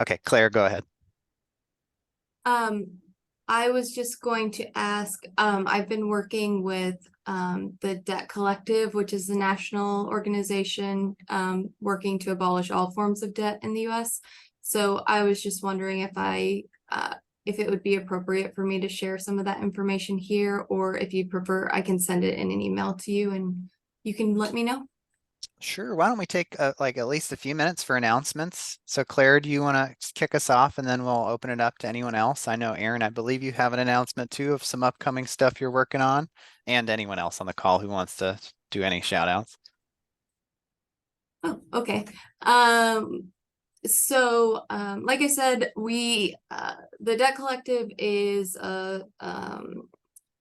Okay, Claire, go ahead. Um, I was just going to ask, I've been working with the Debt Collective, which is the national organization working to abolish all forms of debt in the US. So I was just wondering if it would be appropriate for me to share some of that information here, or if you prefer, I can send it in an email to you and you can let me know. Sure. Why don't we take like at least a few minutes for announcements? So Claire, do you want to kick us off and then we'll open it up to anyone else? I know Aaron, I believe you have an announcement too of some upcoming stuff you're working on and anyone else on the call who wants to do any shout outs. Oh, okay. Um, like I said, the Debt Collective is a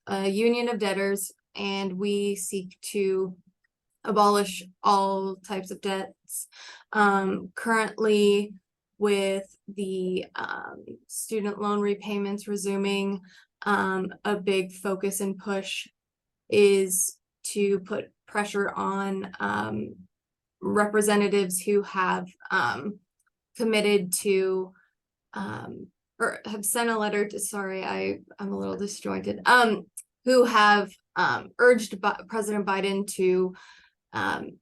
union of debtors, and we seek to abolish all types of debts. Currently, with the student loan repayments resuming, a big focus and push is to put pressure on representatives who have committed to or have sent a letter to, sorry, I'm a little disjointed, who have urged President Biden to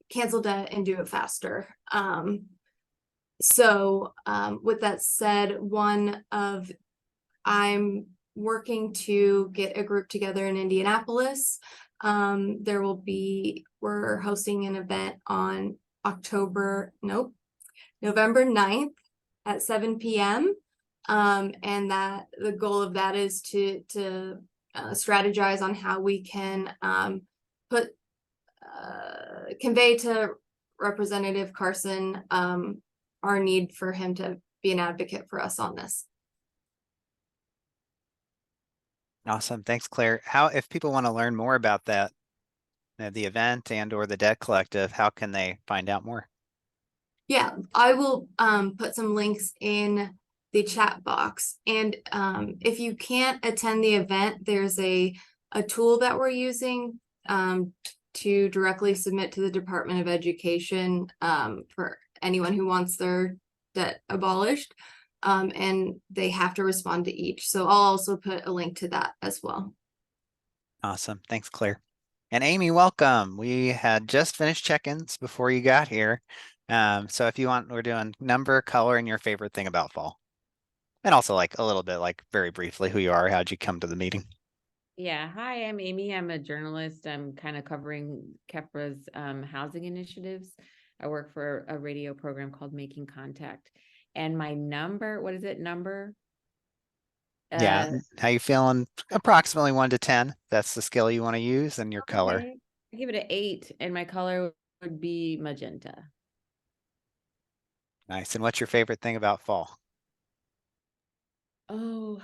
cancel debt and do it faster. With that said, I'm working to get a group together in Indianapolis. We're hosting an event on November 9th at 7 p.m. And that the goal of that is to strategize on how we can put convey to Representative Carson our need for him to be an advocate for us on this. Awesome. Thanks, Claire. How, if people want to learn more about that, the event and or the Debt Collective, how can they find out more? Yeah, I will put some links in the chat box. And if you can't attend the event, there's a tool that we're using to directly submit to the Department of Education for anyone who wants their debt abolished. And they have to respond to each. So I'll also put a link to that as well. Awesome. Thanks, Claire. And Amy, welcome. We had just finished check-ins before you got here. So if you want, we're doing number, color, and your favorite thing about fall. And also like a little bit, like very briefly, who you are, how'd you come to the meeting? Yeah, hi, I'm Amy. I'm a journalist. I'm kind of covering Kepra's housing initiatives. I work for a radio program called Making Contact. And my number, what is it? Number? Yeah, Uh, how you feeling? Approximately 1 to 10. That's the scale you want to use and your color. okay. I give it an 8, and my color would be magenta. Nice. And what's your favorite thing about fall? Oh,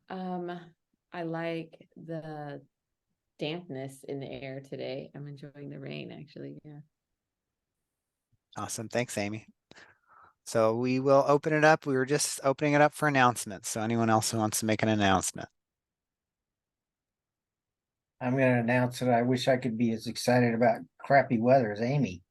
um, I like the dampness in the air today. I'm enjoying the rain, actually. Yeah. Awesome. Thanks, Amy. So we will open it up. We were just opening it up for announcements. So anyone else who wants to make an announcement? I'm going to announce that I wish I could be as excited about crappy weather as Amy.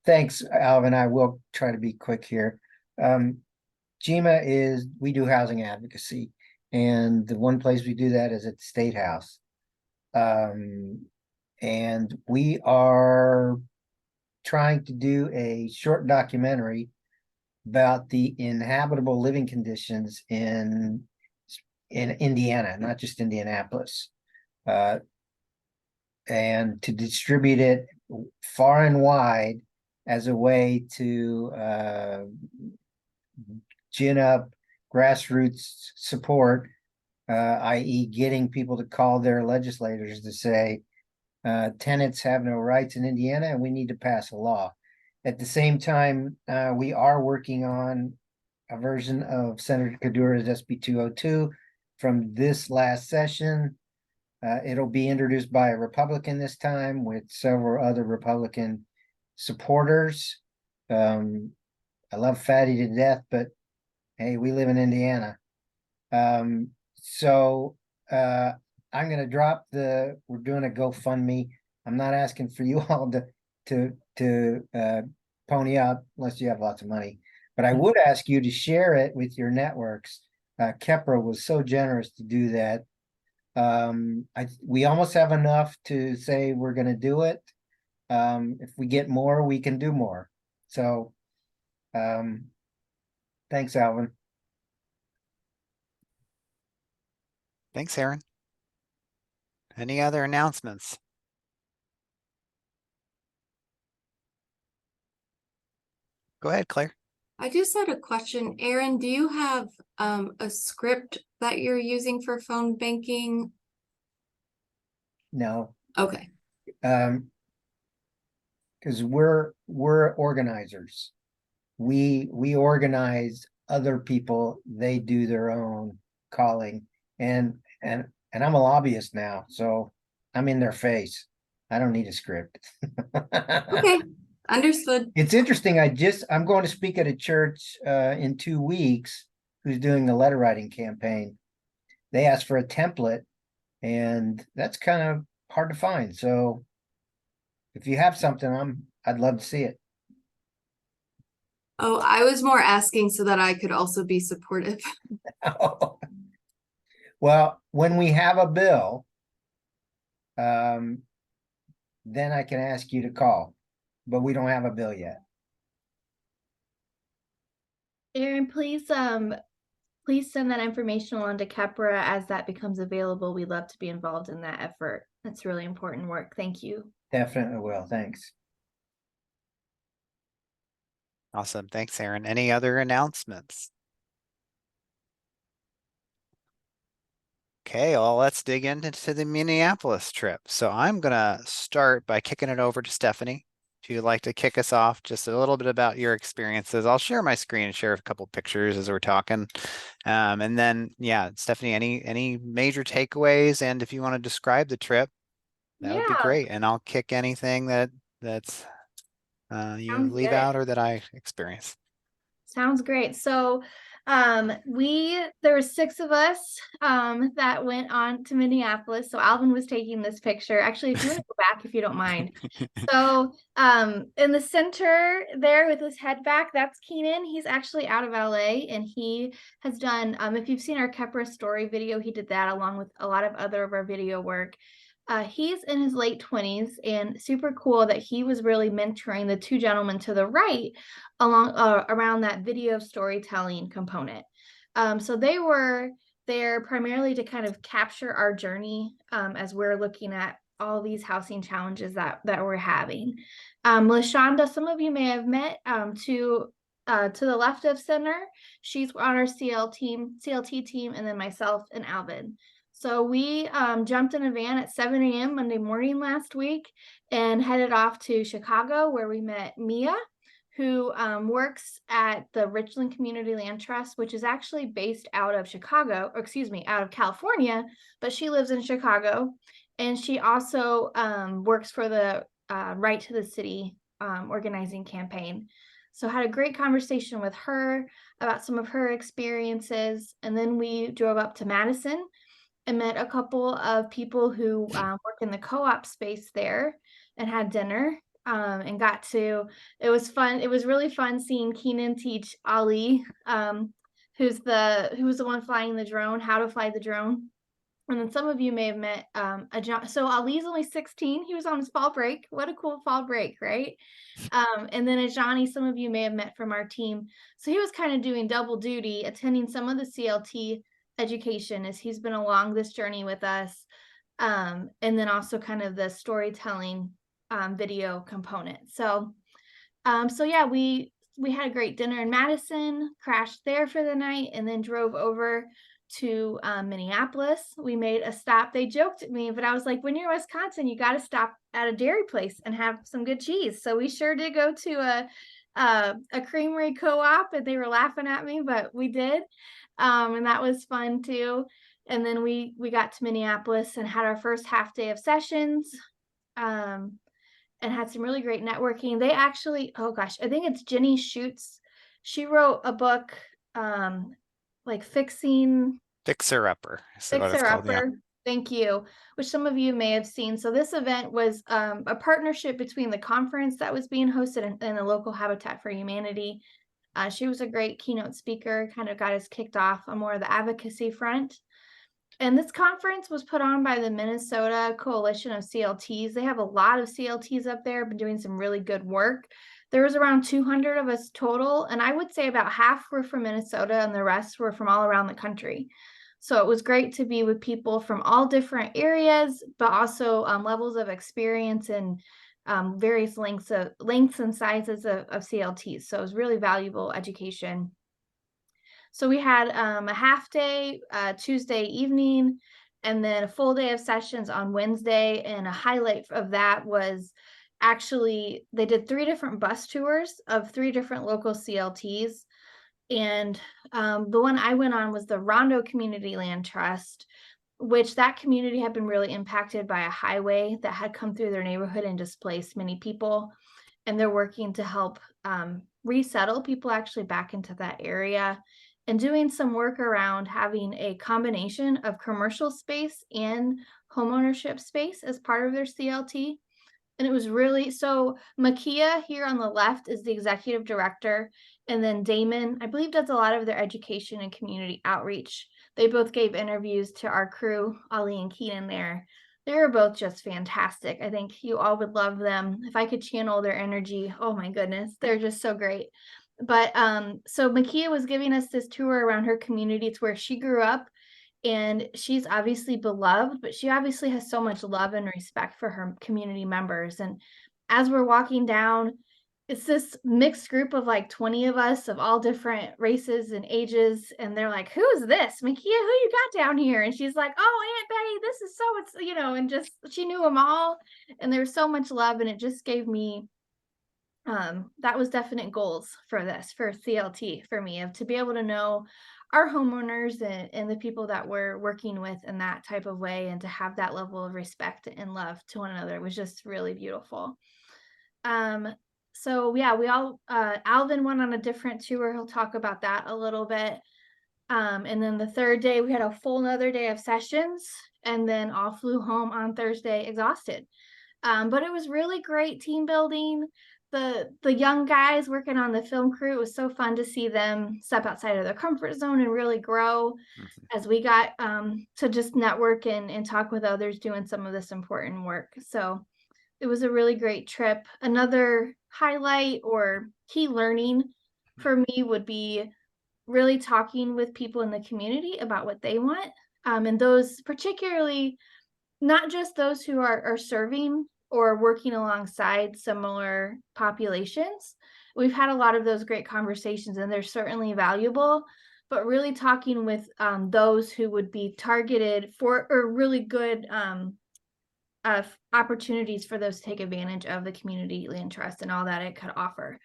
Thanks, Alvin. I will try to be quick here. GMA we do housing advocacy, and the one place we do that is at the State House. And we are trying to do a short documentary about the inhabitable living conditions in Indiana, not just Indianapolis, and to distribute it far and wide as a way to gin up grassroots support, i.e., getting people to call their legislators to say tenants have no rights in Indiana and we need to pass a law. At the same time, we are working on a version of Senator Kadura's SB 202 from this last session. It'll be introduced by a Republican this time with several other Republican supporters. I love Fatty to death, but hey, we live in Indiana. So I'm gonna we're doing a GoFundMe. I'm not asking for you all to pony up unless you have lots of money. But I would ask you to share it with your networks. Kepra was so generous to do that. We almost have enough to say we're going to do it. If we get more, we can do more. So, thanks, Alvin. Thanks, Aaron. Any other announcements? Go ahead, Claire. I just had a question. Aaron, do you have a script that you're using for phone banking? No, Okay. because we're organizers. We organize other people. They do their own calling, and I'm a lobbyist now, so I'm in their face. I don't need a script. Okay. Understood. It's interesting. I'm going to speak at a church in 2 weeks who's doing a letter writing campaign. They asked for a template, and that's kind of hard to find. So if you have something, I'd love to see it. Oh, I was more asking so that I could also be supportive. Well, when we have a bill, then I can ask you to call, but we don't have a bill yet. Aaron, please send that information on to Kepra as that becomes available. We'd love to be involved in that effort. That's really important work. Thank you. Definitely will. Thanks. Awesome. Thanks, Aaron. Any other announcements? Okay, well, let's dig into the Minneapolis trip. So I'm gonna start by kicking it over to Stephanie. If you'd like to kick us off, just a little bit about your experiences. I'll share my screen and share a couple pictures as we're talking. And then, yeah, Stephanie, any major takeaways? And if you want to describe the trip, that would be Yeah, great. And I'll kick anything that's you sounds leave good. out or that I experience. Sounds great. So there were 6 of us that went on to Minneapolis. So Alvin was taking this picture. Actually, if you want to go back, if you don't mind. So in the center there with his head back, that's Keenan. He's actually out of LA, and he has done if you've seen our Kepra story video, he did that along with a lot of other of our video work. He's in his late 20s, and super cool that he was really mentoring the 2 gentlemen to the right along around that video storytelling component. So they were there primarily to kind of capture our journey as we're looking at all these housing challenges that we're having. LaShonda, some of you may have met to the left of center. She's on our CLT team, and then myself and Alvin. So we jumped in a van at 7 a.m. Monday morning last week and headed off to Chicago, where we met Mia, who works at the Richland Community Land Trust, which is actually based out of Chicago, or excuse me, out of California, but she lives in Chicago. And she also works for the Right to the City organizing campaign. So I had a great conversation with her about some of her experiences. And then we drove up to Madison and met a couple of people who work in the co-op space there and had dinner and it was fun. It was really fun seeing Keenan teach Ali, who was the one flying the drone, how to fly the drone. And then some of you may have met so Ali's only 16. He was on his fall break. What a cool fall break, right? And then Ajani, some of you may have met from our team. So he was kind of doing double duty, attending some of the CLT education as he's been along this journey with us. And then also kind of the storytelling video component. So yeah, we had a great dinner in Madison, crashed there for the night, and then drove over to Minneapolis. We made a stop. They joked at me, but I was like, when you're in Wisconsin, you got to stop at a dairy place and have some good cheese. So we sure did go to a creamery co-op, and they were laughing at me, but we did. And that was fun too. And then we got to Minneapolis and had our first half day of sessions. And had some really great networking. They actually, oh gosh, I think it's Jenny Schutz. She wrote a book, like Fixer Upper is what it's Fixer called. Yeah. Upper. Thank you, which some of you may have seen. So this event was a partnership between the conference that was being hosted and the local Habitat for Humanity. She was a great keynote speaker, kind of got us kicked off on more of the advocacy front. And this conference was put on by the Minnesota Coalition of CLTs. They have a lot of CLTs up there, been doing some really good work. There was around 200 of us total, and I would say about half were from Minnesota and the rest were from all around the country. So it was great to be with people from all different areas, but also levels of experience and various lengths and sizes of CLTs. So it was really valuable education. So we had a half day Tuesday evening, and then a full day of sessions on Wednesday. And a highlight of that was actually they did 3 different bus tours of 3 different local CLTs. And the one I went on was the Rondo Community Land Trust, which that community had been really impacted by a highway that had come through their neighborhood and displaced many people. And they're working to help resettle people actually back into that area, and doing some work around having a combination of commercial space and homeownership space as part of their CLT. And it was really so Makia here on the left is the executive director. And then Damon, I believe, does a lot of their education and community outreach. They both gave interviews to our crew, Ali and Keenan there. They were both just fantastic. I think you all would love them. If I could channel their energy, oh my goodness, they're just so great. But so Makia was giving us this tour around her community. It's where she grew up, and she's obviously beloved, but she obviously has so much love and respect for her community members. And as we're walking down, it's this mixed group of like 20 of us of all different races and ages. And they're like, who's this? Makia, who you got down here? And she's like, oh, Aunt Betty, this is so, it's, and just, she knew them all. And there was so much love. And it just gave me, that was definite goals for CLT for me, of to be able to know our homeowners and the people that we're working with in that type of way, and to have that level of respect and love to one another was just really beautiful. So yeah, we all Alvin went on a different tour. He'll talk about that a little bit. And then the third day we had a full another day of sessions, and then all flew home on Thursday exhausted. But it was really great team building. The young guys working on the film crew, it was so fun to see them step outside of their comfort zone and really grow as we got to just network and talk with others doing some of this important work. So it was a really great trip. Another highlight or key learning for me would be really talking with people in the community about what they want. And those particularly, not just those who are serving or working alongside similar populations. We've had a lot of those great conversations, and they're certainly valuable, but really talking with those who would be targeted for, or really good opportunities for those to take advantage of the community land trust and all that it could offer,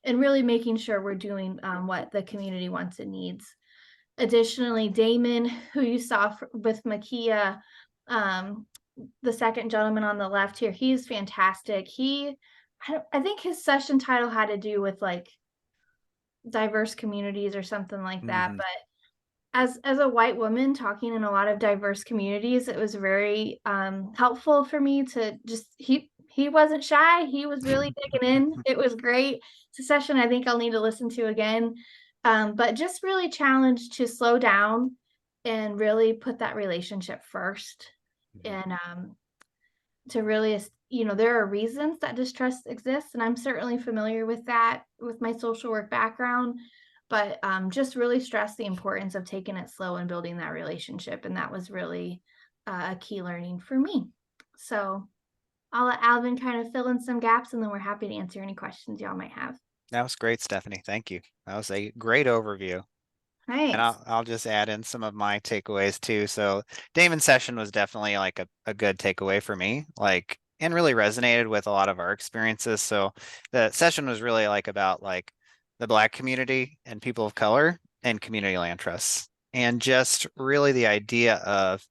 and really making sure we're doing what the community wants and needs. Additionally, Damon, who you saw with Makia, the second gentleman on the left here, he's fantastic. I think his session title had to do with like diverse communities or something like that. But as a white woman talking in a lot of diverse communities, it was very helpful for me to just, he wasn't shy. He was really digging in. It was great. It's a session I think I'll need to listen to again. But just really challenged to slow down and really put that relationship first. And to really, there are reasons that distrust exists, and I'm certainly familiar with that with my social work background, but just really stress the importance of taking it slow and building that relationship. And that was really a key learning for me. So I'll let Alvin kind of fill in some gaps, and then we're happy to answer any questions y'all might have. That was great, Stephanie. Thank you. That was a great overview. Thanks. And I'll just add in some of my takeaways too. So Damon's session was definitely like a good takeaway for me, like, and really resonated with a lot of our experiences. So the session was really like about like the Black community and people of color and community land trusts, and just really the idea of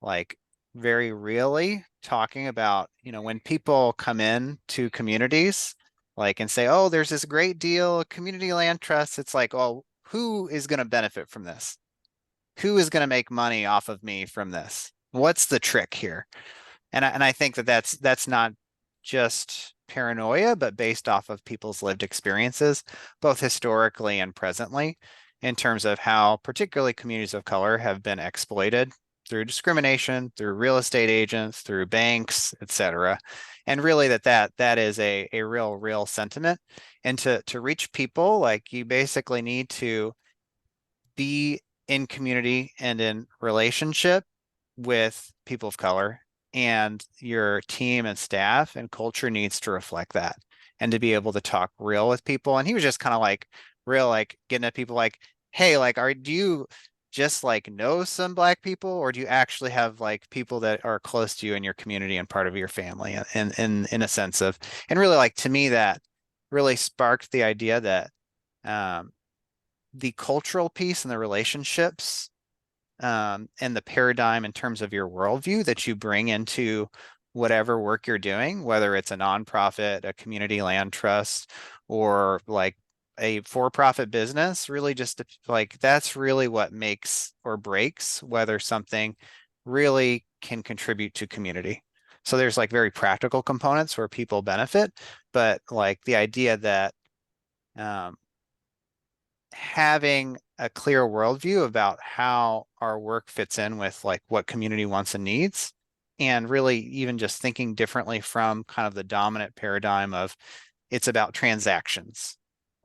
like very really talking about, when people come in to communities, like, and say, oh, there's this great deal, community land trusts. It's like, oh, who is going to benefit from this? Who is going to make money off of me from this? What's the trick here? And I think that's not just paranoia, but based off of people's lived experiences, both historically and presently, in terms of how particularly communities of color have been exploited through discrimination, through real estate agents, through banks, et cetera. And really that is a real sentiment. And to reach people, like you basically need to be in community and in relationship with people of color, and your team and staff and culture needs to reflect that, and to be able to talk real with people. And he was just kind of like real, like getting at people like, hey, like, do you just like know some black people, or do you actually have like people that are close to you in your community and part of your family? And in a sense of, and really like to me that really sparked the idea that um, the cultural piece and the relationships and the paradigm in terms of your worldview that you bring into whatever work you're doing, whether it's a nonprofit, a community land trust, or like a for-profit business, really just like that's really what makes or breaks whether something really can contribute to community. So there's like very practical components where people benefit, but like the idea that um, having a clear worldview about how our work fits in with like what community wants and needs, and really even just thinking differently from kind of the dominant paradigm of it's about transactions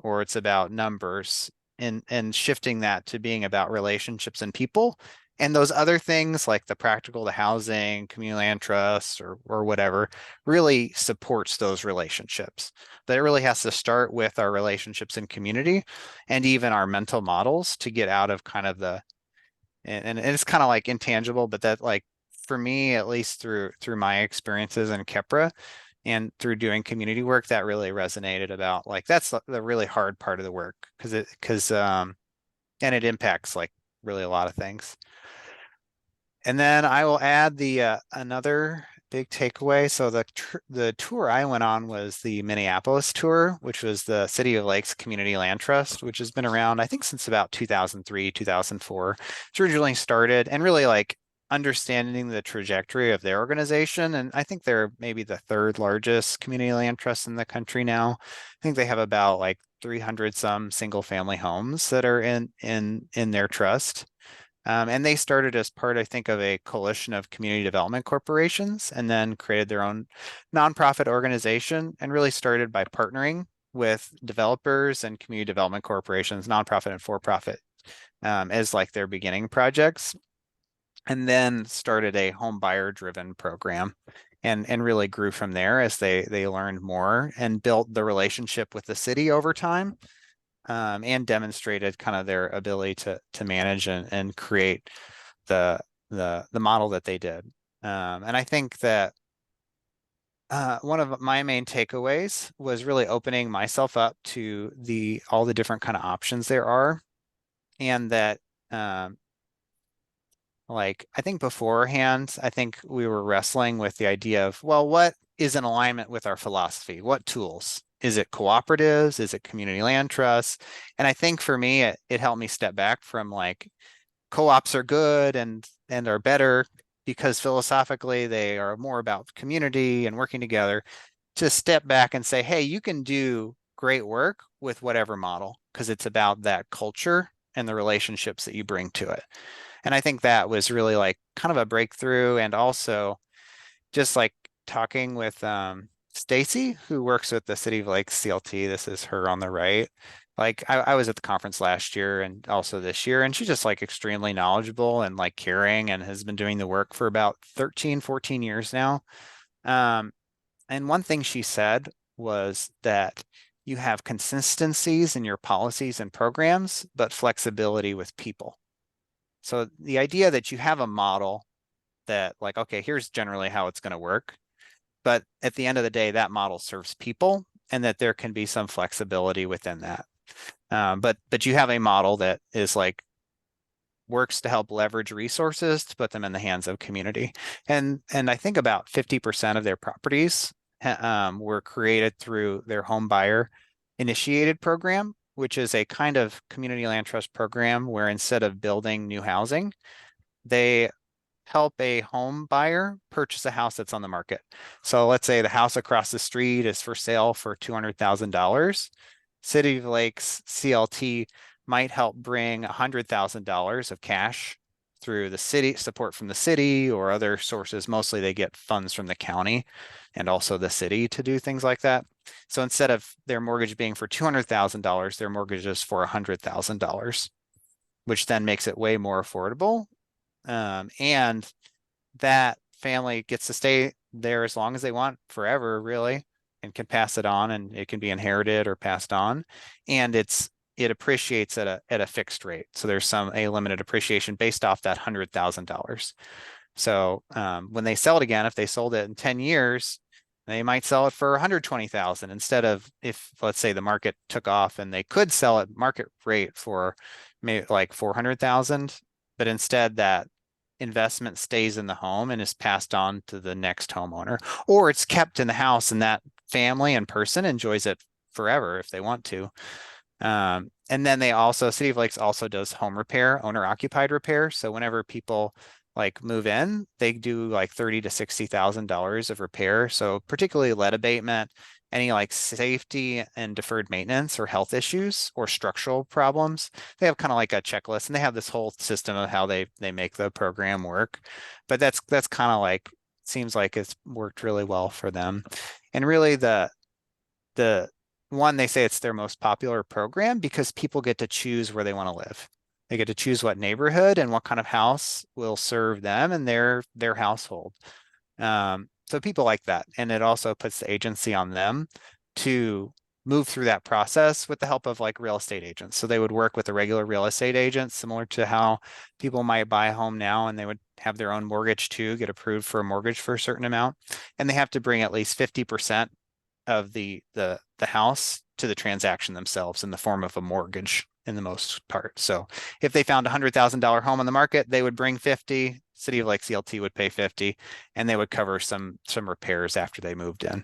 or it's about numbers, and shifting that to being about relationships and people. And those other things like the practical, the housing, community land trust, or whatever, really supports those relationships. But it really has to start with our relationships in community and even our mental models to get out of kind of the, and it's kind of like intangible, but that like for me, at least through my experiences in Kepra and through doing community work, that really resonated about like that's the really hard part of the work, because and it impacts like really a lot of things. And then I will add the another big takeaway. So the tour I went on was the Minneapolis tour, which was the City of Lakes Community Land Trust, which has been around, I think, since about 2003, 2004. It's originally started, and really like understanding the trajectory of their organization. And I think they're maybe the third largest community land trust in the country now. I think they have about like 300 some single family homes that are in their trust. And they started as part, I think, of a coalition of community development corporations, and then created their own nonprofit organization, and really started by partnering with developers and community development corporations, nonprofit and for-profit, as like their beginning projects, and then started a home buyer driven program, and really grew from there as they learned more and built the relationship with the city over time, and demonstrated kind of their ability to manage and create the model that they did. And I think that one of my main takeaways was really opening myself up to all the different kind of options there are, and that like I think beforehand, I think we were wrestling with the idea of, well, what is in alignment with our philosophy? What tools? Is it cooperatives? Is it community land trusts? And I think for me, it helped me step back from like co-ops are good and are better because philosophically they are more about community and working together, to step back and say, hey, you can do great work with whatever model because it's about that culture and the relationships that you bring to it. And I think that was really like kind of a breakthrough. And also just like talking with Stacy, who works with the City of Lakes CLT. This is her on the right. Like I was at the conference last year and also this year, and she's just like extremely knowledgeable and like caring, and has been doing the work for about 13, 14 years now. Um, and one thing she said was that you have consistencies in your policies and programs, but flexibility with people. So the idea that you have a model that like, okay, here's generally how it's going to work, but at the end of the day, that model serves people, and that there can be some flexibility within that. But you have a model that is like works to help leverage resources to put them in the hands of community. And I think about 50% of their properties were created through their home buyer initiated program, which is a kind of community land trust program where instead of building new housing, they help a home buyer purchase a house that's on the market. So let's say the house across the street is for sale for $200,000. City of Lakes CLT might help bring $100,000 of cash through the city, support from the city or other sources. Mostly they get funds from the county and also the city to do things like that. So instead of their mortgage being for $200,000, their mortgage is for $100,000, which then makes it way more affordable. And that family gets to stay there as long as they want, forever, really, and can pass it on, and it can be inherited or passed on. And it appreciates at a fixed rate. So there's a limited appreciation based off that $100,000. So when they sell it again, if they sold it in 10 years, they might sell it for 120,000 instead of, if let's say the market took off and they could sell it market rate for maybe like 400,000, but instead that investment stays in the home and is passed on to the next homeowner, or it's kept in the house and that family and person enjoys it forever if they want to. And then City of Lakes also does home repair, owner occupied repair. So whenever people like move in, they do like $30,000 to $60,000 of repair. So particularly lead abatement, any like safety and deferred maintenance or health issues or structural problems. They have kind of like a checklist, and they have this whole system of how they make the program work. But that's kind of like, seems like it's worked really well for them. And really the one, they say it's their most popular program because people get to choose where they want to live. They get to choose what neighborhood and what kind of house will serve them and their household. So people like that. And it also puts the agency on them to move through that process with the help of like real estate agents. So they would work with a regular real estate agent, similar to how people might buy a home now, and they would have their own mortgage too, get approved for a mortgage for a certain amount. And they have to bring at least 50% of the house to the transaction themselves in the form of a mortgage in the most part. So if they found $100,000 home on the market, they would bring 50, City of Lake CLT would pay 50, and they would cover some repairs after they moved in.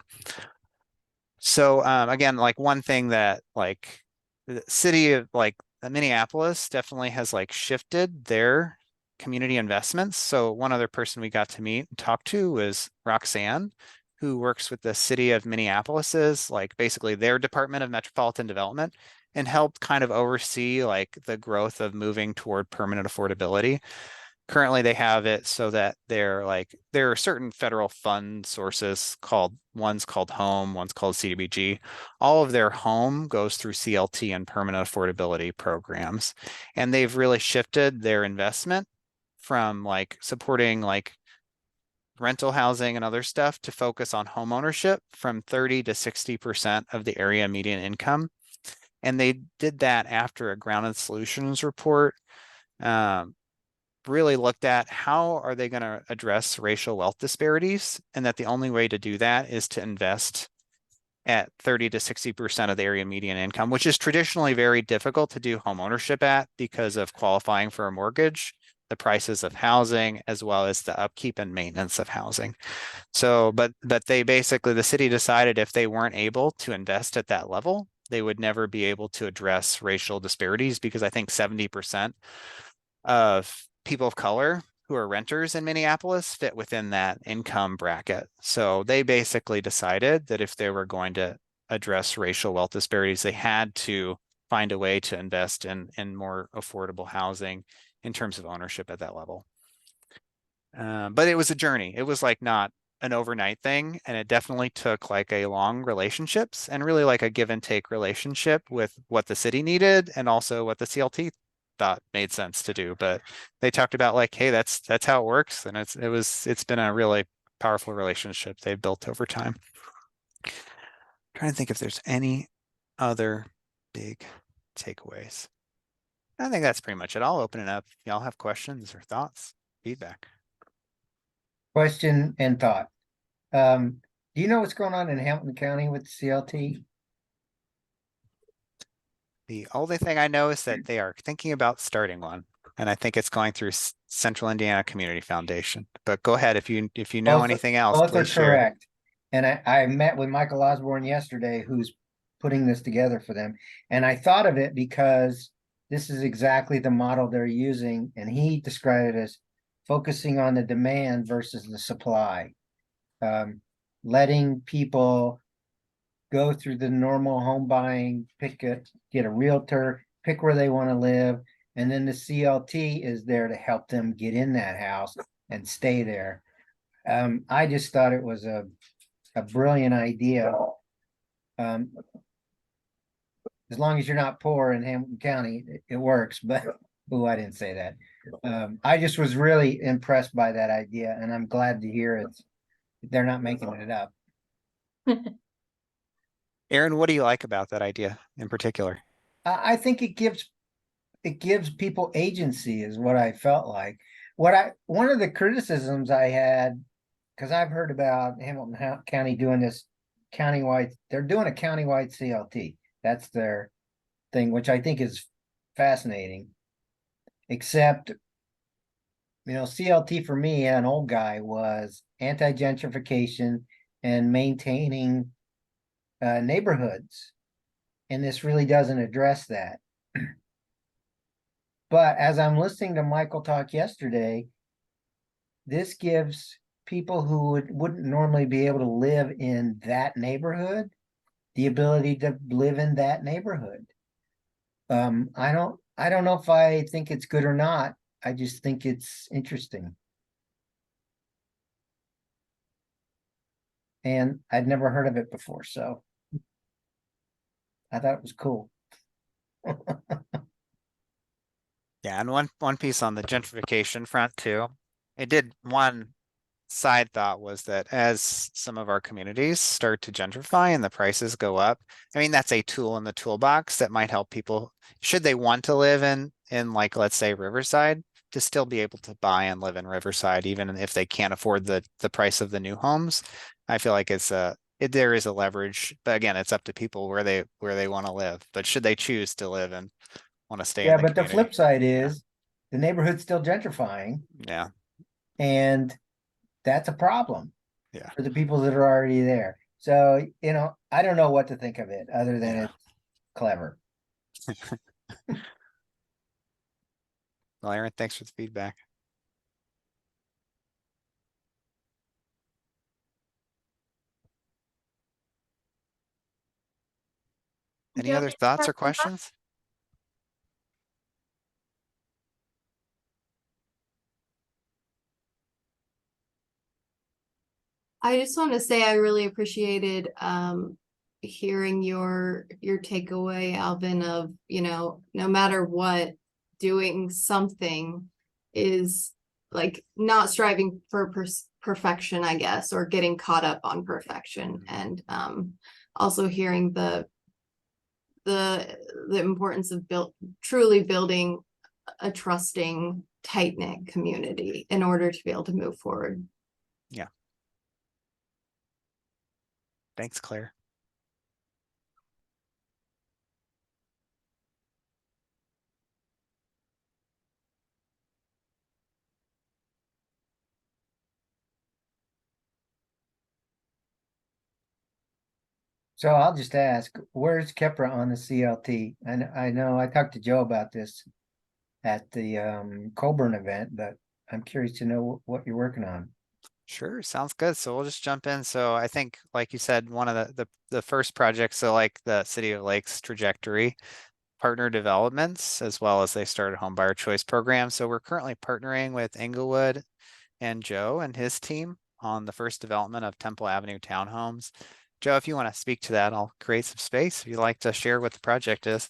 So again, like one thing that like the city of like Minneapolis definitely has like shifted their community investments. So one other person we got to meet and talk to was Roxanne, who works with the city of Minneapolis's, like basically their Department of Metropolitan Development, and helped kind of oversee like the growth of moving toward permanent affordability. Currently, they have it so that there are certain federal fund sources one's called home, one's called CDBG. All of their home goes through CLT and permanent affordability programs. And they've really shifted their investment from like supporting like rental housing and other stuff to focus on home ownership from 30 to 60% of the area median income. And they did that after a Grounded Solutions report really looked at how are they going to address racial wealth disparities, and that the only way to do that is to invest at 30 to 60% of the area median income, which is traditionally very difficult to do home ownership at because of qualifying for a mortgage, the prices of housing, as well as the upkeep and maintenance of housing. So, but they basically, the city decided if they weren't able to invest at that level, they would never be able to address racial disparities, because I think 70% of people of color who are renters in Minneapolis fit within that income bracket. So they basically decided that if they were going to address racial wealth disparities, they had to find a way to invest in more affordable housing in terms of ownership at that level. But it was a journey. It was like not an overnight thing, and it definitely took like a long relationships and really like a give and take relationship with what the city needed and also what the CLT thought made sense to do. But they talked about like, hey, that's how it works, and it's been a really powerful relationship they've built over time. I'm trying to think if there's any other big takeaways. I think that's pretty much it. I'll open it up. Y'all have questions or thoughts, feedback? Question and thought. Do you know what's going on in Hamilton County with CLT? The only thing I know is that they are thinking about starting one, and I think it's going through Central Indiana Community Foundation. But go ahead if you know Both- anything else, Both are please share. correct. And I met with Michael Osborne yesterday, who's putting this together for them. And I thought of it because this is exactly the model they're using. And he described it as focusing on the demand versus the supply. Letting people go through the normal home buying, get a realtor, pick where they want to live, and then the CLT is there to help them get in that house and stay there. I just thought it was a brilliant idea. As long as you're not poor in Hamilton County, it works, but oh, I didn't say that. I just was really impressed by that idea, and I'm glad to hear they're not making it up. Aaron, what do you like about that idea in particular? I think it gives people agency, is what I felt like. One of the criticisms I had, because I've heard about Hamilton County doing this countywide, they're doing a countywide CLT. That's their thing, which I think is fascinating. Except, CLT for me, an old guy, was anti-gentrification and maintaining neighborhoods. And this really doesn't address that. But as I'm listening to Michael talk yesterday, this gives people who wouldn't normally be able to live in that neighborhood the ability to live in that neighborhood. I don't know if I think it's good or not. I just think it's interesting. And I'd never heard of it before, so I thought it was cool. Yeah, and one piece on the gentrification front too. One side thought was that as some of our communities start to gentrify and the prices go up, I mean, that's a tool in the toolbox that might help people, should they want to live in like, let's say Riverside, to still be able to buy and live in Riverside, even if they can't afford the price of the new homes. I feel like there is a leverage, but again, it's up to people where they want to live. But should they choose to live and want to stay in Yeah, the but the community? flip side is the neighborhood's still gentrifying, Yeah, and that's a problem yeah, for the people that are already there. So, I don't know what to think of it other than yeah. it's clever. Well, Aaron, thanks for the feedback. Any Joe, other did you thoughts have or some thoughts? questions? I just want to say I really appreciated hearing your takeaway, Alvin, of, no matter what, doing something is like not striving for perfection, I guess, or getting caught up on perfection. And also hearing the importance of truly building a trusting, tight-knit community in order to be able to move forward. Yeah. Thanks, Claire. So I'll just ask, where's Kepra on the CLT? And I know I talked to Joe about this at the Colburn event, but I'm curious to know what you're working on. Sure, sounds good. So we'll just jump in. So I think, like you said, one of the first projects, so like the City of Lakes trajectory, partner developments, as well as they started home buyer choice program. So we're currently partnering with Inglewood and Joe and his team on the first development of Temple Avenue townhomes. Joe, if you want to speak to that, I'll create some space if you'd like to share what the project is.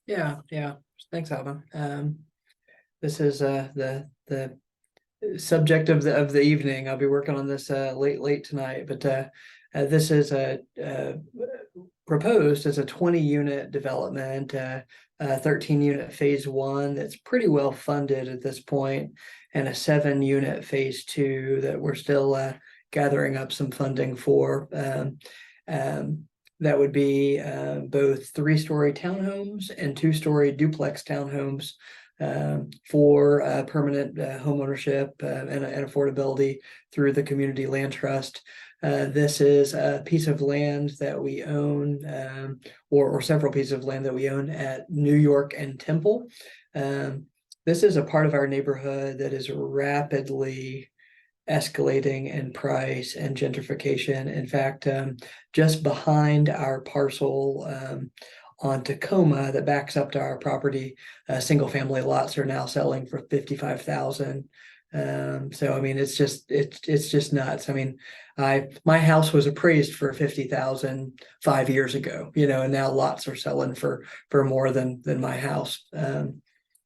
Yeah. Thanks, Alvin. This is the subject of the evening. I'll be working on this late tonight, but this is proposed as a 20-unit development, 13-unit phase 1 that's pretty well funded at this point, and a 7-unit phase 2 that we're still gathering up some funding for. That would be both 3-story townhomes and 2-story duplex townhomes for permanent home ownership and affordability through the Community Land Trust. This is a piece of land that we own, or several pieces of land that we own at New York and Temple. this is a part of our neighborhood that is rapidly escalating in price and gentrification. In fact, just behind our parcel on Tacoma that backs up to our property, single family lots are now selling for 55,000. So I mean, it's just nuts. I mean, my house was appraised for 50,000 5 years ago, and now lots are selling for more than my house.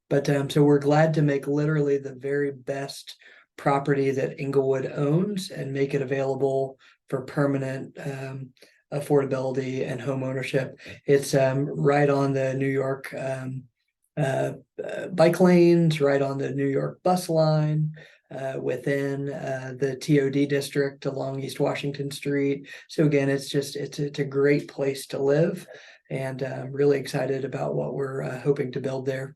But so we're glad to make literally the very best property that Inglewood owns and make it available for permanent affordability and home ownership. It's right on the New York bike lanes, right on the New York bus line, within the TOD district along East Washington Street. So again, it's a great place to live, and I'm really excited about what we're hoping to build there.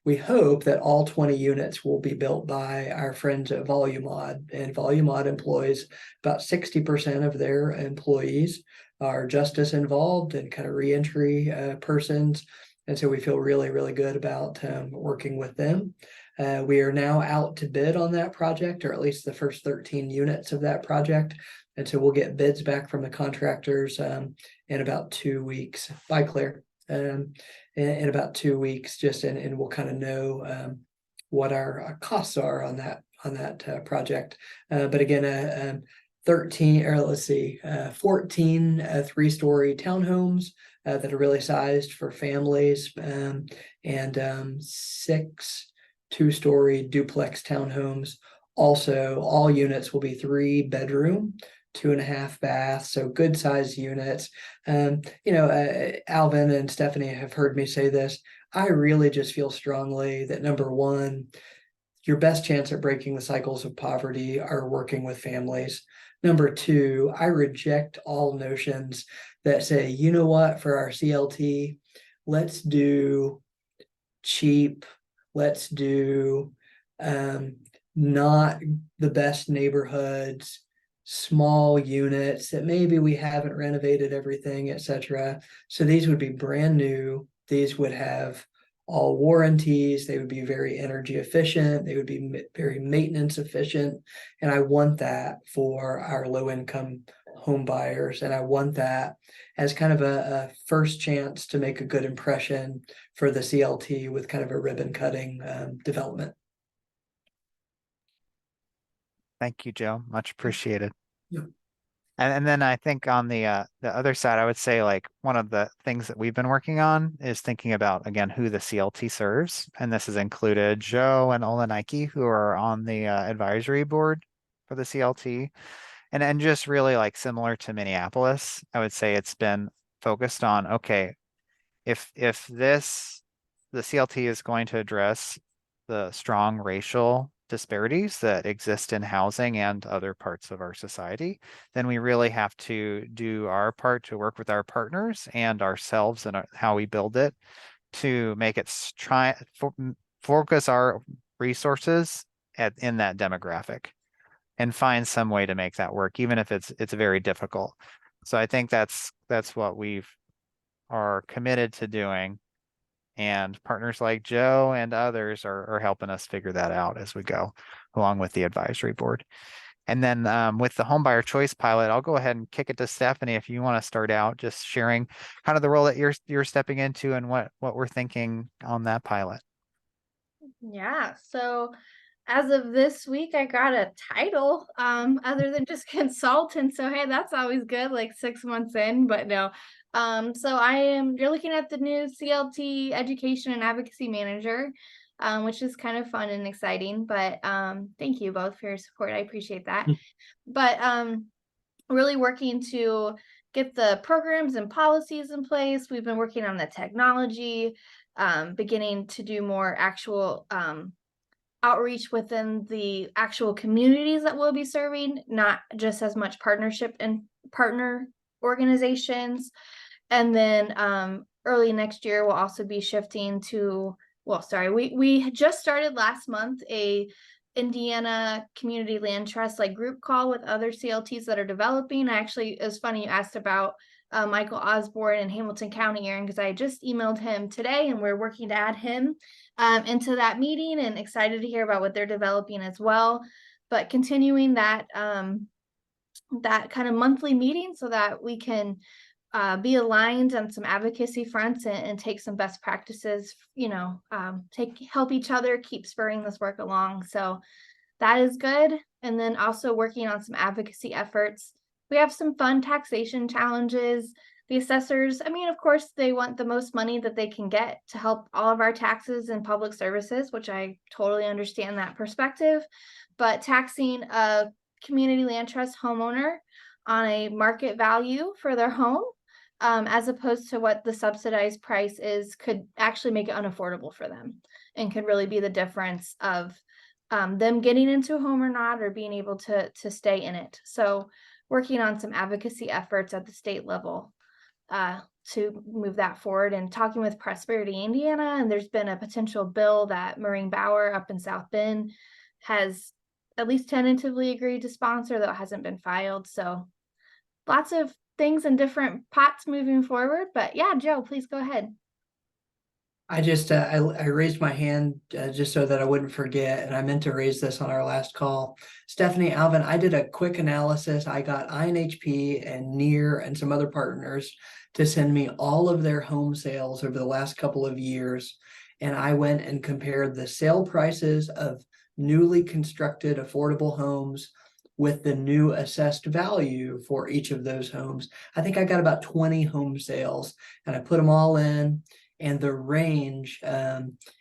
We hope that all 20 units will be built by our friends at Volumod, and Volumod employs about 60% of their employees are justice involved and kind of reentry persons. And so we feel really, really good about working with them. We are now out to bid on that project, or at least the first 13 units of that project. And so we'll get bids back from the contractors in about 2 weeks. Bye, Claire. In about 2 weeks, and we'll kind of know what our costs are on that project. But again, 13, or let's see, 14 3-story townhomes that are really sized for families, and 6 2-story duplex townhomes. Also, all units will be 3-bedroom, 2.5 baths, so good size units. Alvin and Stephanie have heard me say this. I really just feel strongly that, number one, your best chance at breaking the cycles of poverty are working with families. Number two, I reject all notions that say, you know what, for our CLT, let's do cheap, let's do not the best neighborhoods, small units that maybe we haven't renovated everything, etc. So these would be brand new. These would have all warranties. They would be very energy efficient. They would be very maintenance efficient. And I want that for our low income home buyers. And I want that as kind of a first chance to make a good impression for the CLT with kind of a ribbon cutting development. Thank you, Joe. Much appreciated. Yeah. And then I think on the other side, I would say like one of the things that we've been working on is thinking about, again, who the CLT serves. And this has included Joe and Ola Nike, who are on the advisory board for the CLT. And just really like similar to Minneapolis, I would say it's been focused on, okay, if the CLT is going to address the strong racial disparities that exist in housing and other parts of our society, then we really have to do our part to work with our partners and ourselves and how we build it to make it focus our resources in that demographic and find some way to make that work, even if it's very difficult. So I think that's what we've are committed to doing. And partners like Joe and others are helping us figure that out as we go, along with the advisory board. And then with the homebuyer choice pilot, I'll go ahead and kick it to Stephanie if you want to start out, just sharing kind of the role that you're stepping into and what we're thinking on that pilot. Yeah, so as of this week, I got a title other than just consultant. So hey, that's always good, like 6 months in, but no. So you're looking at the new CLT Education and Advocacy Manager, which is kind of fun and exciting. But thank you both for your support. I appreciate that. But really working to get the programs and policies in place. We've been working on the technology, beginning to do more actual outreach within the actual communities that we'll be serving, not just as much partnership and partner organizations. And then early next year, we'll also be shifting to, we just started last month a Indiana Community Land Trust like group call with other CLTs that are developing. Actually, it was funny you asked about Michael Osborne in Hamilton County, Aaron, because I just emailed him today and we're working to add him into that meeting, and excited to hear about what they're developing as well. But continuing that that kind of monthly meeting so that we can be aligned on some advocacy fronts and take some best practices, help each other keep spurring this work along. So that is good. And then also working on some advocacy efforts. We have some fun taxation challenges. The assessors, I mean, of course, they want the most money that they can get to help all of our taxes and public services, which I totally understand that perspective. But taxing a community land trust homeowner on a market value for their home, as opposed to what the subsidized price is, could actually make it unaffordable for them and could really be the difference of them getting into a home or not, or being able to stay in it. So working on some advocacy efforts at the state level to move that forward, and talking with Prosperity Indiana. And there's been a potential bill that Maureen Bauer up in South Bend has at least tentatively agreed to sponsor, though it hasn't been filed. So lots of things in different pots moving forward. But yeah, Joe, please go ahead. I just, I raised my hand just so that I wouldn't forget, and I meant to raise this on our last call. Stephanie, Alvin, I did a quick analysis. I got INHP and NEAR and some other partners to send me all of their home sales over the last couple of years. And I went and compared the sale prices of newly constructed affordable homes with the new assessed value for each of those homes. I think I got about 20 home sales, and I put them all in. And the range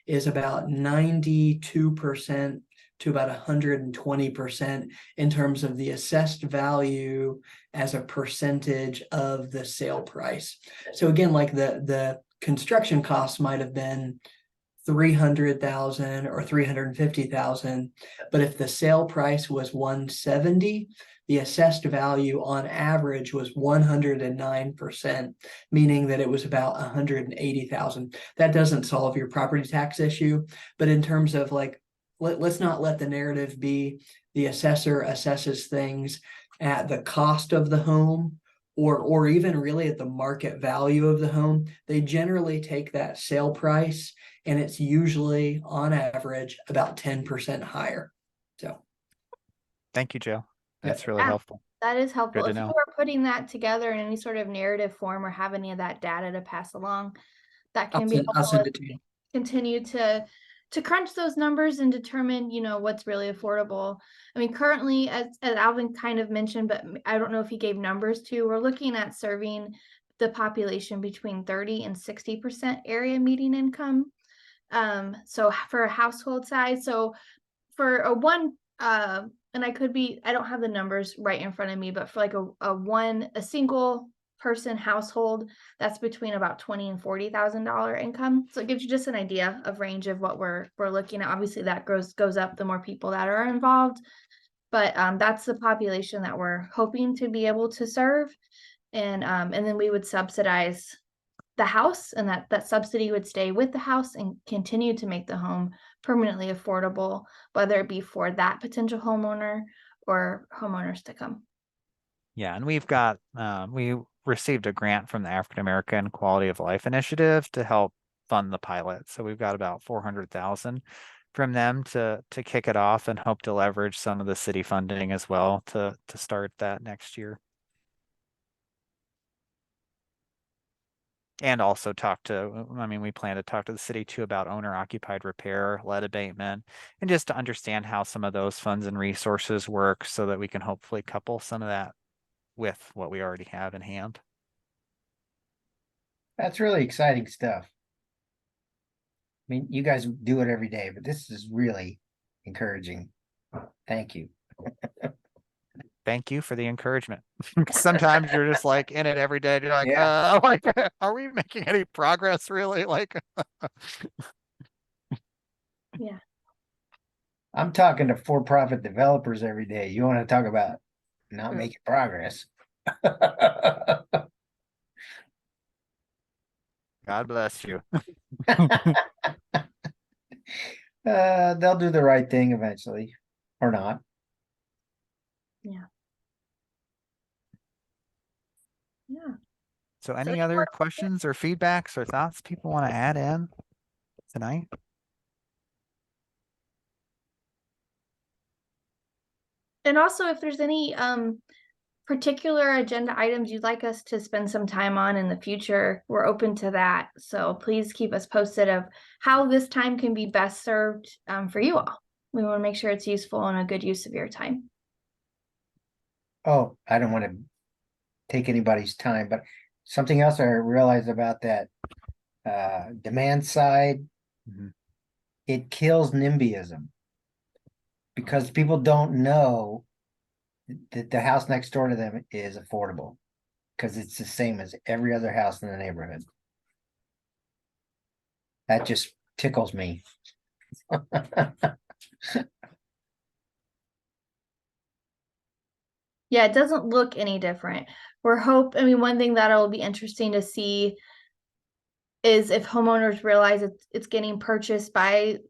is about 92% to about 120% in terms of the assessed value as a percentage of the sale price. So again, like the construction costs might have been 300,000 or 350,000, but if the sale price was 170, the assessed value on average was 109%, meaning that it was about 180,000. That doesn't solve your property tax issue, but in terms of like, let's not let the narrative be the assessor assesses things at the cost of the home, or even really at the market value of the home. They generally take that sale price, and it's usually on average about 10% higher. So Thank you, Joe. That's really Yeah, helpful. that is helpful. Good to If you know. are putting that together in any sort of narrative form or have any of that data to pass along, that can be I'll helpful send as it to you. we continue to crunch those numbers and determine, what's really affordable. I mean, currently, as Alvin kind of mentioned, but I don't know if he gave numbers too, we're looking at serving the population between 30 and 60% area median income. So for a household size, so for a one, and I don't have the numbers right in front of me, but for like a single person household, that's between about $20,000 and $40,000 income. So it gives you just an idea of range of what we're looking at. Obviously that goes up the more people that are involved, but that's the population that we're hoping to be able to serve. And then we would subsidize the house, and that subsidy would stay with the house and continue to make the home permanently affordable, whether it be for that potential homeowner or homeowners to come. Yeah, and we've got we received a grant from the African American Quality of Life Initiative to help fund the pilot. So we've got about 400,000 from them to kick it off, and hope to leverage some of the city funding as well to start that next year. And also we plan to talk to the city too about owner occupied repair, lead abatement, and just to understand how some of those funds and resources work so that we can hopefully couple some of that with what we already have in hand. That's really exciting stuff. I mean, you guys do it every day, but this is really encouraging. Thank you. Thank you for the encouragement. Sometimes you're just like in it every day. You're like, Yeah. are we making any progress really? Like, Yeah. I'm talking to for-profit developers every day. You want to talk about not Mm. making progress? God bless you. They'll do the right thing eventually, or not. Yeah. So any other questions or feedbacks or thoughts people want to add in tonight? And also, if there's any particular agenda items you'd like us to spend some time on in the future, we're open to that. So please keep us posted of how this time can be best served for you all. We want to make sure it's useful and a good use of your time. Oh, I don't want to take anybody's time, but something else I realized about that demand side, Mhm. it kills NIMBYism because people don't know that the house next door to them is affordable because it's the same as every other house in the neighborhood. That just tickles me. Yeah, it doesn't look any different. I mean, one thing that'll be interesting to see is if homeowners realize it's getting purchased by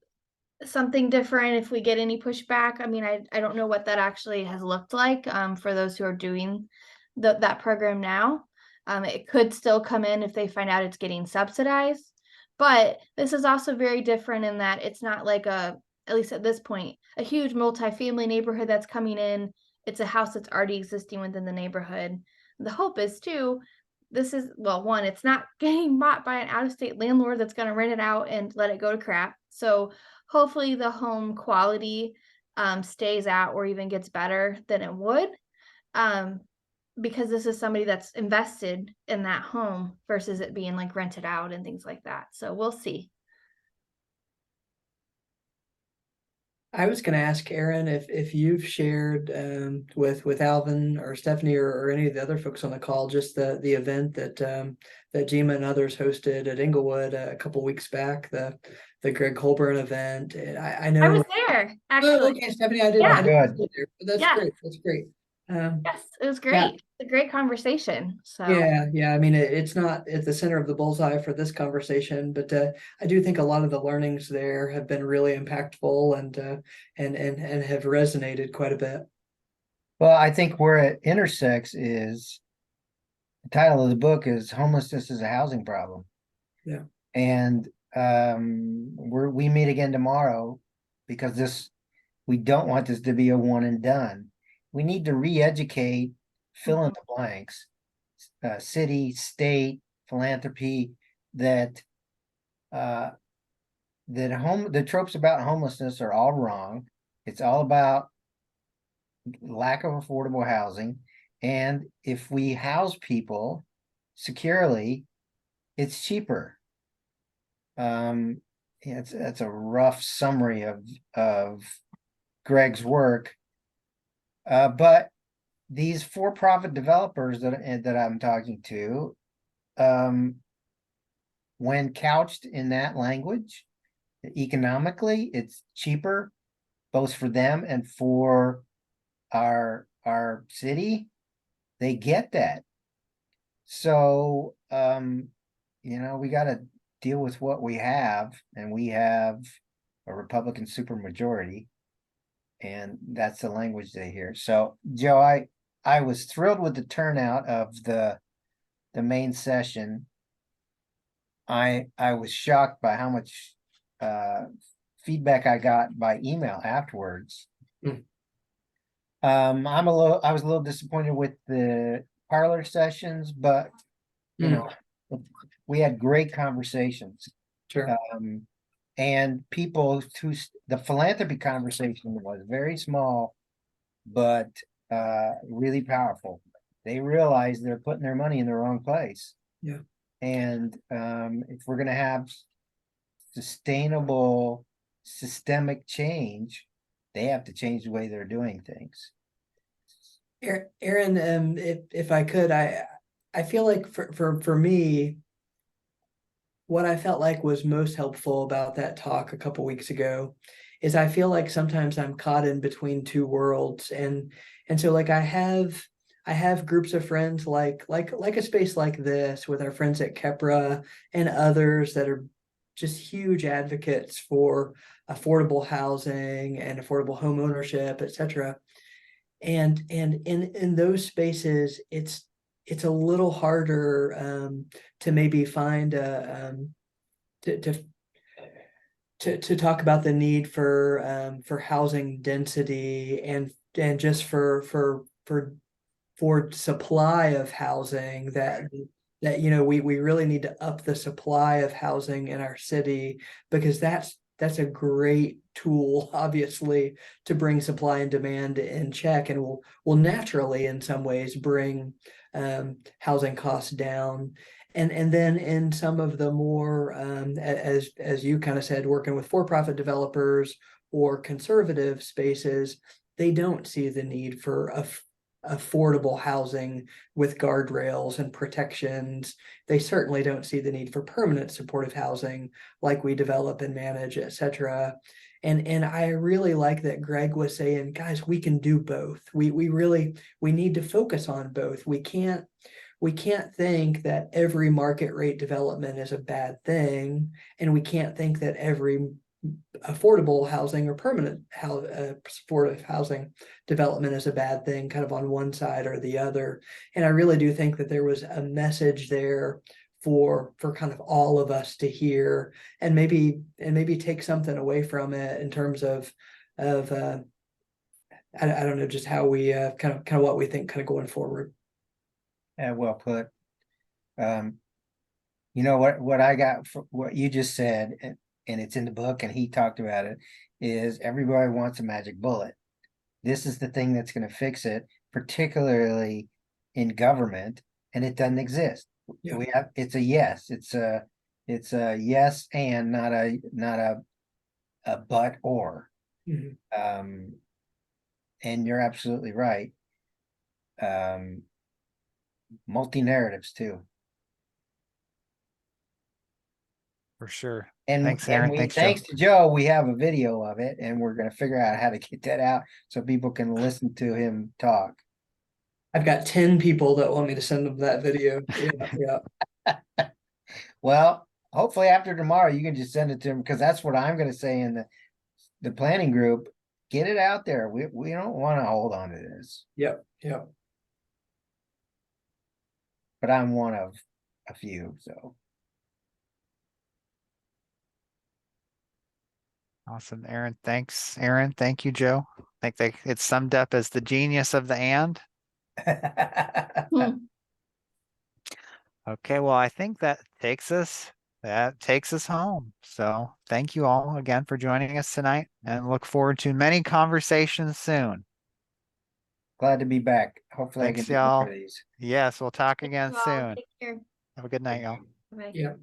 something different, if we get any pushback. I mean, I don't know what that actually has looked like for those who are doing that program now. It could still come in if they find out it's getting subsidized. But this is also very different in that it's not like at least at this point, a huge multifamily neighborhood that's coming in. It's a house that's already existing within the neighborhood. The hope is too, this is, well, one, it's not getting bought by an out-of-state landlord that's going to rent it out and let it go to crap. So hopefully the home quality stays out or even gets better than it would. Because this is somebody that's invested in that home versus it being like rented out and things like that. So we'll see. I was going to ask Aaron if you've shared with Alvin or Stephanie or any of the other folks on the call just the event that that Gima and others hosted at Inglewood a couple weeks back, the Greg Colburn event. And I I was know. there Oh, actually. okay, Stephanie, I Yeah. didn't see there, but that's Yeah. great. That's great. Yes, it was Yeah. great. It's a great conversation. So Yeah. I mean, it's not at the center of the bullseye for this conversation, but I do think a lot of the learnings there have been really impactful and have resonated quite a bit. Well, I think where it intersects is the title of the book is Homelessness is a Housing Problem. Yeah. And we meet again tomorrow because we don't want this to be a one and done. We need to re-educate, fill in the blanks, city, state, philanthropy, that the tropes about homelessness are all wrong. It's all about lack of affordable housing. And if we house people securely, it's cheaper. Yeah, that's a rough summary of Greg's work. But these for-profit developers that I'm talking to, when couched in that language, economically, it's cheaper, both for them and for our city. They get that. So we got to deal with what we have, and we have a Republican supermajority, and that's the language they hear. So, Joe, I was thrilled with the turnout of the main session. I was shocked by how much feedback I got by email afterwards. Mm. I was a little disappointed with the parlor sessions, but you know, we had great conversations. Sure. And people the philanthropy conversation was very small, but really powerful. They realize they're putting their money in the wrong place. Yeah. And if we're going to have sustainable systemic change, they have to change the way they're doing things. Aaron, if I could, I feel like for me, what I felt like was most helpful about that talk a couple weeks ago is I feel like sometimes I'm caught in between two worlds, and so like I have groups of friends like a space like this with our friends at Kepra and others that are just huge advocates for affordable housing and affordable home ownership, etc. And in those spaces, it's a little harder to maybe find to talk about the need for housing density and just for supply of housing that we really need to up the supply of housing in our city, because that's a great tool, obviously, to bring supply and demand in check, and will naturally in some ways bring housing costs down. And then in some of the more as you kind of said, working with for-profit developers or conservative spaces, they don't see the need for affordable housing with guardrails and protections. They certainly don't see the need for permanent supportive housing like we develop and manage, etc. And I really like that Greg was saying, guys, we can do both. We need to focus on both. We can't think that every market rate development is a bad thing, and we can't think that every affordable housing or permanent supportive housing development is a bad thing, kind of on one side or the other. And I really do think that there was a message there for kind of all of us to hear, and maybe take something away from it in terms of I don't know, just how we kind of what we think kind of going forward. Well put. You know what I got for what you just said, and it's in the book, and he talked about it, is everybody wants a magic bullet. This is the thing that's going to fix it, particularly in government, and it doesn't exist. Yeah. It's a yes. It's a yes and not a but or. Mhm. And you're absolutely right. Multi-narratives too. For sure. And Thanks, Aaron. Thanks, Joe. thanks to Joe, we have a video of it, and we're gonna figure out how to get that out so people can listen to him talk. I've got 10 people that want me to send them that video. Yeah. Well, hopefully after tomorrow you can just send it to him, because that's what I'm gonna say in the planning group. Get it out there. We don't want to hold on to this, Yep. but I'm one of a few, so. Awesome, Aaron. Thanks, Aaron. Thank you, Joe. I think it's summed up as the genius of the and. Hmm. Okay, well, I think that takes us home. So thank you all again for joining us tonight, and look forward to many conversations soon. Glad to be back. Hopefully I can Thanks, do more y'all. of these. Yes, we'll talk Thank again you all. soon. Take care. Have a good night, y'all. Bye. Yeah.